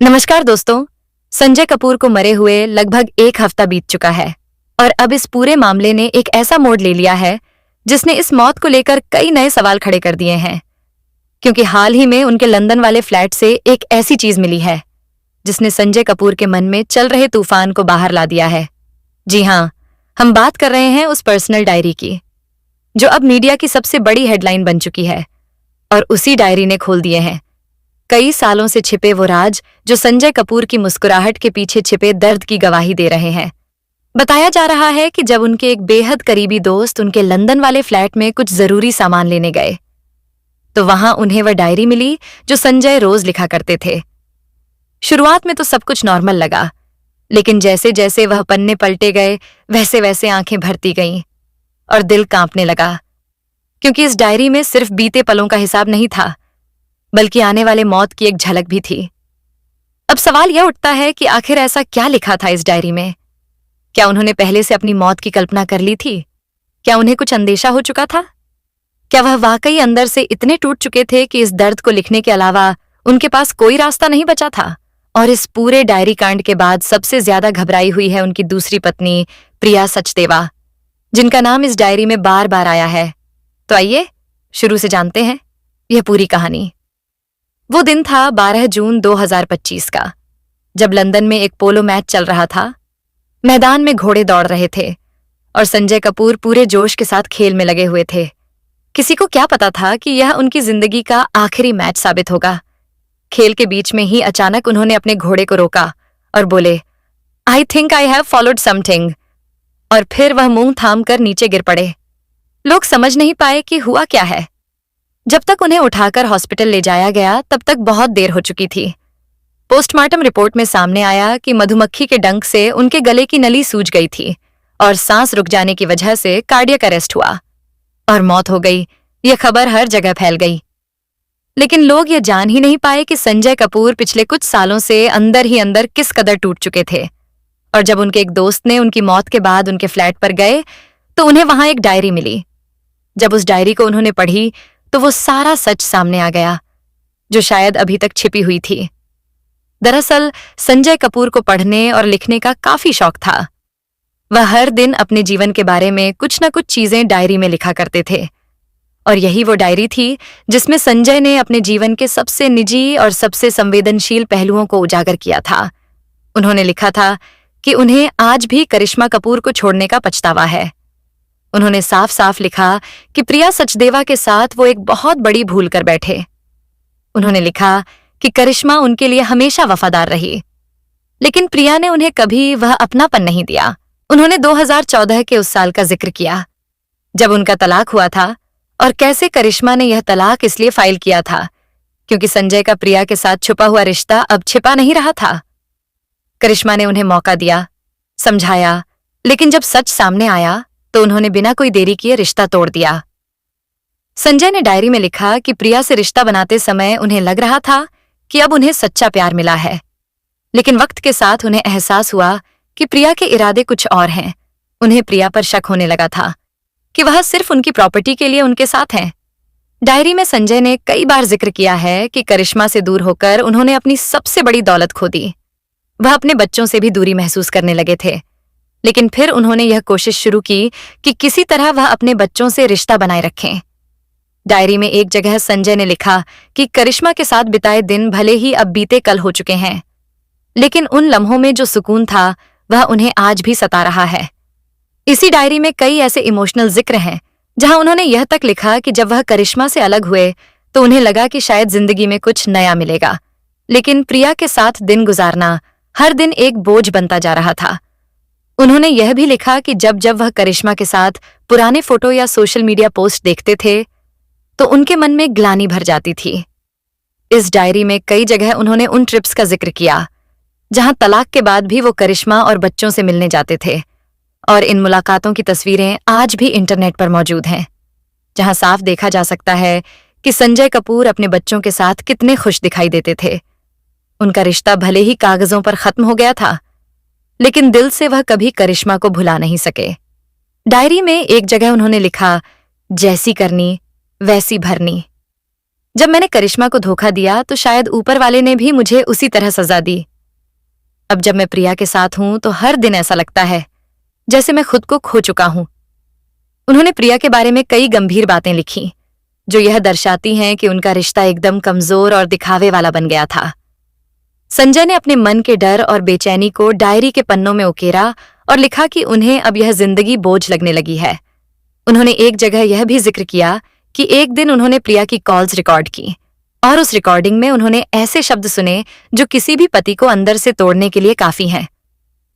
नमस्कार दोस्तों। संजय कपूर को मरे हुए लगभग एक हफ्ता बीत चुका है और अब इस पूरे मामले ने एक ऐसा मोड़ ले लिया है जिसने इस मौत को लेकर कई नए सवाल खड़े कर दिए हैं। क्योंकि हाल ही में उनके लंदन वाले फ्लैट से एक ऐसी चीज मिली है जिसने संजय कपूर के मन में चल रहे तूफान को बाहर ला दिया है। जी हाँ, हम बात कर रहे हैं उस पर्सनल डायरी की जो अब मीडिया की सबसे बड़ी हेडलाइन बन चुकी है। और उसी डायरी ने खोल दिए हैं कई सालों से छिपे वो राज जो संजय कपूर की मुस्कुराहट के पीछे छिपे दर्द की गवाही दे रहे हैं। बताया जा रहा है कि जब उनके एक बेहद करीबी दोस्त उनके लंदन वाले फ्लैट में कुछ जरूरी सामान लेने गए तो वहां उन्हें वह डायरी मिली जो संजय रोज लिखा करते थे। शुरुआत में तो सब कुछ नॉर्मल लगा, लेकिन जैसे जैसे वह पन्ने पलटे गए वैसे वैसे आंखें भरती गईं और दिल कांपने लगा। क्योंकि इस डायरी में सिर्फ बीते पलों का हिसाब नहीं था बल्कि आने वाले मौत की एक झलक भी थी। अब सवाल यह उठता है कि आखिर ऐसा क्या लिखा था इस डायरी में? क्या उन्होंने पहले से अपनी मौत की कल्पना कर ली थी? क्या उन्हें कुछ अंदेशा हो चुका था? क्या वह वाकई अंदर से इतने टूट चुके थे कि इस दर्द को लिखने के अलावा उनके पास कोई रास्ता नहीं बचा था? और इस पूरे डायरी कांड के बाद सबसे ज्यादा घबराई हुई है उनकी दूसरी पत्नी प्रिया सचदेवा, जिनका नाम इस डायरी में बार बार आया है। तो आइए शुरू से जानते हैं यह पूरी कहानी। वो दिन था 12 जून 2025 का, जब लंदन में एक पोलो मैच चल रहा था। मैदान में घोड़े दौड़ रहे थे और संजय कपूर पूरे जोश के साथ खेल में लगे हुए थे। किसी को क्या पता था कि यह उनकी जिंदगी का आखिरी मैच साबित होगा। खेल के बीच में ही अचानक उन्होंने अपने घोड़े को रोका और बोले, I think I have followed something. और फिर वह मुंह थाम कर नीचे गिर पड़े। लोग समझ नहीं पाए कि हुआ क्या है। जब तक उन्हें उठाकर हॉस्पिटल ले जाया गया तब तक बहुत देर हो चुकी थी। पोस्टमार्टम रिपोर्ट में सामने आया कि मधुमक्खी के डंक से उनके गले की नली सूज गई थी और सांस रुक जाने की वजह से कार्डियक अरेस्ट हुआ और मौत हो गई। यह खबर हर जगह फैल गई, लेकिन लोग यह जान ही नहीं पाए कि संजय कपूर पिछले कुछ सालों से अंदर ही अंदर किस कदर टूट चुके थे। और जब उनके एक दोस्त ने उनकी मौत के बाद उनके फ्लैट पर गए तो उन्हें वहां एक डायरी मिली। जब उस डायरी को उन्होंने पढ़ी तो वो सारा सच सामने आ गया जो शायद अभी तक छिपी हुई थी। दरअसल संजय कपूर को पढ़ने और लिखने का काफी शौक था। वह हर दिन अपने जीवन के बारे में कुछ न कुछ चीजें डायरी में लिखा करते थे और यही वो डायरी थी जिसमें संजय ने अपने जीवन के सबसे निजी और सबसे संवेदनशील पहलुओं को उजागर किया था। उन्होंने लिखा था कि उन्हें आज भी करिश्मा कपूर को छोड़ने का पछतावा है। उन्होंने साफ साफ लिखा कि प्रिया सचदेवा के साथ वो एक बहुत बड़ी भूल कर बैठे। उन्होंने लिखा कि करिश्मा उनके लिए हमेशा वफादार रही, लेकिन प्रिया ने उन्हें कभी वह अपनापन नहीं दिया। उन्होंने 2014 के उस साल का जिक्र किया जब उनका तलाक हुआ था और कैसे करिश्मा ने यह तलाक इसलिए फाइल किया था क्योंकि संजय का प्रिया के साथ छुपा हुआ रिश्ता अब छिपा नहीं रहा था। करिश्मा ने उन्हें मौका दिया, समझाया, लेकिन जब सच सामने आया तो उन्होंने बिना कोई देरी किए रिश्ता तोड़ दिया। संजय ने डायरी में लिखा कि प्रिया से रिश्ता बनाते समय उन्हें लग रहा था कि अब उन्हें सच्चा प्यार मिला है, लेकिन वक्त के साथ उन्हें एहसास हुआ कि प्रिया के इरादे कुछ और हैं। उन्हें प्रिया पर शक होने लगा था कि वह सिर्फ उनकी प्रॉपर्टी के लिए उनके साथ हैं। डायरी में संजय ने कई बार जिक्र किया है कि करिश्मा से दूर होकर उन्होंने अपनी सबसे बड़ी दौलत खो दी। वह अपने बच्चों से भी दूरी महसूस करने लगे थे, लेकिन फिर उन्होंने यह कोशिश शुरू की कि किसी तरह वह अपने बच्चों से रिश्ता बनाए रखें। डायरी में एक जगह संजय ने लिखा कि करिश्मा के साथ बिताए दिन भले ही अब बीते कल हो चुके हैं, लेकिन उन लम्हों में जो सुकून था वह उन्हें आज भी सता रहा है। इसी डायरी में कई ऐसे इमोशनल जिक्र हैं जहां उन्होंने यह तक लिखा कि जब वह करिश्मा से अलग हुए तो उन्हें लगा कि शायद जिंदगी में कुछ नया मिलेगा, लेकिन प्रिया के साथ दिन गुजारना हर दिन एक बोझ बनता जा रहा था। उन्होंने यह भी लिखा कि जब जब वह करिश्मा के साथ पुराने फोटो या सोशल मीडिया पोस्ट देखते थे तो उनके मन में ग्लानि भर जाती थी। इस डायरी में कई जगह उन्होंने उन ट्रिप्स का जिक्र किया जहां तलाक के बाद भी वो करिश्मा और बच्चों से मिलने जाते थे, और इन मुलाकातों की तस्वीरें आज भी इंटरनेट पर मौजूद हैं, जहां साफ देखा जा सकता है कि संजय कपूर अपने बच्चों के साथ कितने खुश दिखाई देते थे। उनका रिश्ता भले ही कागजों पर खत्म हो गया था, लेकिन दिल से वह कभी करिश्मा को भुला नहीं सके। डायरी में एक जगह उन्होंने लिखा, जैसी करनी वैसी भरनी। जब मैंने करिश्मा को धोखा दिया तो शायद ऊपर वाले ने भी मुझे उसी तरह सजा दी। अब जब मैं प्रिया के साथ हूं तो हर दिन ऐसा लगता है जैसे मैं खुद को खो चुका हूं। उन्होंने प्रिया के बारे में कई गंभीर बातें लिखी जो यह दर्शाती हैं कि उनका रिश्ता एकदम कमजोर और दिखावे वाला बन गया था। संजय ने अपने मन के डर और बेचैनी को डायरी के पन्नों में उकेरा और लिखा कि उन्हें अब यह जिंदगी बोझ लगने लगी है। उन्होंने एक जगह यह भी जिक्र किया कि एक दिन उन्होंने प्रिया की कॉल्स रिकॉर्ड की और उस रिकॉर्डिंग में उन्होंने ऐसे शब्द सुने जो किसी भी पति को अंदर से तोड़ने के लिए काफी हैं।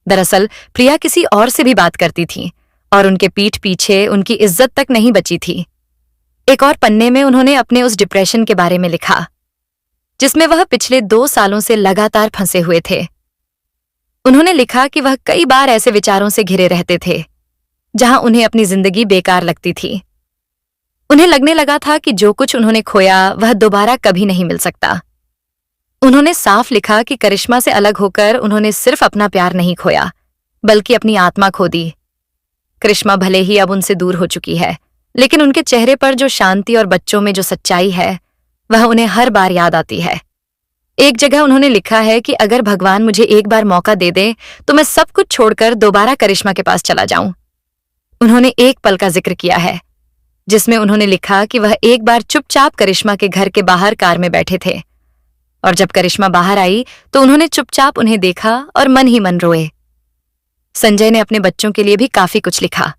दरअसल प्रिया किसी और से भी बात करती थी और उनके पीठ पीछे उनकी इज्जत तक नहीं बची थी। एक और पन्ने में उन्होंने अपने उस डिप्रेशन के बारे में लिखा जिसमें वह पिछले 2 सालों से लगातार फंसे हुए थे। उन्होंने लिखा कि वह कई बार ऐसे विचारों से घिरे रहते थे जहां उन्हें अपनी जिंदगी बेकार लगती थी। उन्हें लगने लगा था कि जो कुछ उन्होंने खोया वह दोबारा कभी नहीं मिल सकता। उन्होंने साफ लिखा कि करिश्मा से अलग होकर उन्होंने सिर्फ अपना प्यार नहीं खोया बल्कि अपनी आत्मा खो दी। करिश्मा भले ही अब उनसे दूर हो चुकी है, लेकिन उनके चेहरे पर जो शांति और बच्चों में जो सच्चाई है वह उन्हें हर बार याद आती है। एक जगह उन्होंने लिखा है कि अगर भगवान मुझे एक बार मौका दे दे तो मैं सब कुछ छोड़कर दोबारा करिश्मा के पास चला जाऊं। उन्होंने एक पल का जिक्र किया है जिसमें उन्होंने लिखा कि वह एक बार चुपचाप करिश्मा के घर के बाहर कार में बैठे थे और जब करिश्मा बाहर आई तो उन्होंने चुपचाप उन्हें देखा और मन ही मन रोए। संजय ने अपने बच्चों के लिए भी काफी कुछ लिखा।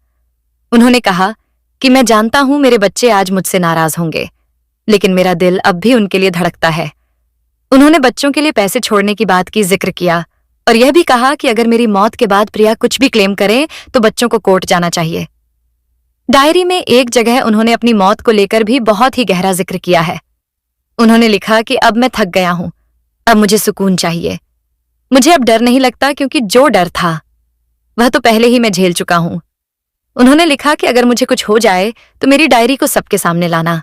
उन्होंने कहा कि मैं जानता हूं मेरे बच्चे आज मुझसे नाराज होंगे, लेकिन मेरा दिल अब भी उनके लिए धड़कता है। उन्होंने बच्चों के लिए पैसे छोड़ने की बात की जिक्र किया और यह भी कहा कि अगर मेरी मौत के बाद प्रिया कुछ भी क्लेम करे तो बच्चों को कोर्ट जाना चाहिए। डायरी में एक जगह उन्होंने अपनी मौत को लेकर भी बहुत ही गहरा जिक्र किया है। उन्होंने लिखा कि अब मैं थक गया हूं, अब मुझे सुकून चाहिए। मुझे अब डर नहीं लगता क्योंकि जो डर था वह तो पहले ही मैं झेल चुका हूं। उन्होंने लिखा कि अगर मुझे कुछ हो जाए तो मेरी डायरी को सबके सामने लाना,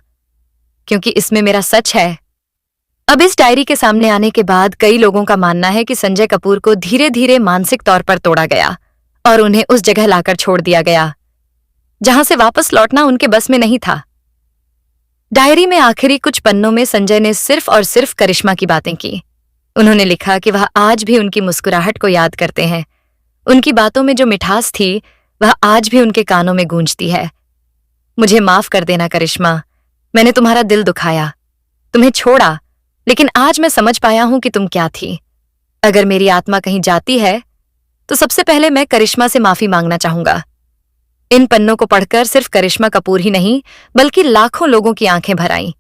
क्योंकि इसमें मेरा सच है। अब इस डायरी के सामने आने के बाद कई लोगों का मानना है कि संजय कपूर को धीरे धीरे मानसिक तौर पर तोड़ा गया और उन्हें उस जगह लाकर छोड़ दिया गया जहां से वापस लौटना उनके बस में नहीं था। डायरी में आखिरी कुछ पन्नों में संजय ने सिर्फ और सिर्फ करिश्मा की बातें की। उन्होंने लिखा कि वह आज भी उनकी मुस्कुराहट को याद करते हैं। उनकी बातों में जो मिठास थी वह आज भी उनके कानों में गूंजती है। मुझे माफ कर देना करिश्मा, मैंने तुम्हारा दिल दुखाया, तुम्हें छोड़ा, लेकिन आज मैं समझ पाया हूं कि तुम क्या थी। अगर मेरी आत्मा कहीं जाती है तो सबसे पहले मैं करिश्मा से माफी मांगना चाहूंगा। इन पन्नों को पढ़कर सिर्फ करिश्मा कपूर ही नहीं बल्कि लाखों लोगों की आंखें भर आईं,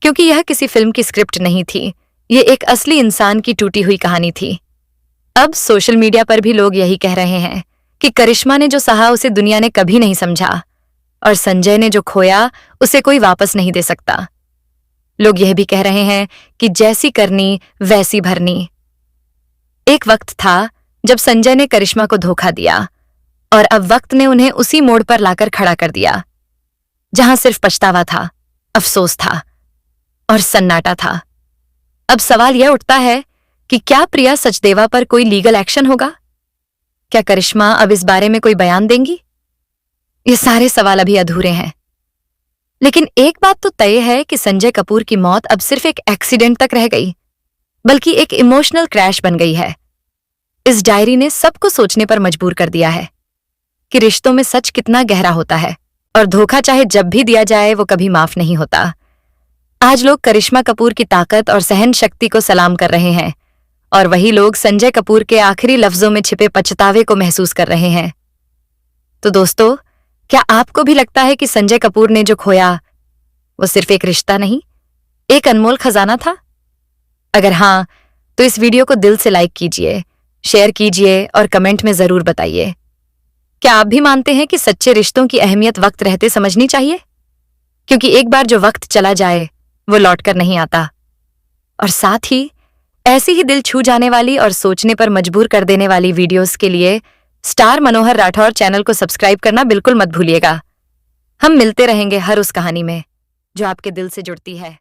क्योंकि यह किसी फिल्म की स्क्रिप्ट नहीं थी, ये एक असली इंसान की टूटी हुई कहानी थी। अब सोशल मीडिया पर भी लोग यही कह रहे हैं कि करिश्मा ने जो सहा उसे दुनिया ने कभी नहीं समझा और संजय ने जो खोया उसे कोई वापस नहीं दे सकता। लोग यह भी कह रहे हैं कि जैसी करनी वैसी भरनी। एक वक्त था जब संजय ने करिश्मा को धोखा दिया और अब वक्त ने उन्हें उसी मोड़ पर लाकर खड़ा कर दिया जहां सिर्फ पछतावा था, अफसोस था और सन्नाटा था। अब सवाल यह उठता है कि क्या प्रिया सचदेवा पर कोई लीगल एक्शन होगा? क्या करिश्मा अब इस बारे में कोई बयान देंगी? ये सारे सवाल अभी अधूरे हैं, लेकिन एक बात तो तय है कि संजय कपूर की मौत अब सिर्फ एक एक्सीडेंट तक रह गई, बल्कि एक इमोशनल क्रैश बन गई है। इस डायरी ने सबको सोचने पर मजबूर कर दिया है कि रिश्तों में सच कितना गहरा होता है और धोखा चाहे जब भी दिया जाए वो कभी माफ नहीं होता। आज लोग करिश्मा कपूर की ताकत और सहन शक्ति को सलाम कर रहे हैं और वही लोग संजय कपूर के आखिरी लफ्जों में छिपे पछतावे को महसूस कर रहे हैं। तो दोस्तों, क्या आपको भी लगता है कि संजय कपूर ने जो खोया वो सिर्फ एक रिश्ता नहीं, एक अनमोल खजाना था? अगर हाँ, तो इस वीडियो को दिल से लाइक कीजिए, शेयर कीजिए और कमेंट में जरूर बताइए। क्या आप भी मानते हैं कि सच्चे रिश्तों की अहमियत वक्त रहते समझनी चाहिए? क्योंकि एक बार जो वक्त चला जाए वो लौटकर नहीं आता। और साथ ही ऐसी ही दिल छू जाने वाली और सोचने पर मजबूर कर देने वाली वीडियोस के लिए स्टार मनोहर राठौर चैनल को सब्सक्राइब करना बिल्कुल मत भूलिएगा। हम मिलते रहेंगे हर उस कहानी में जो आपके दिल से जुड़ती है।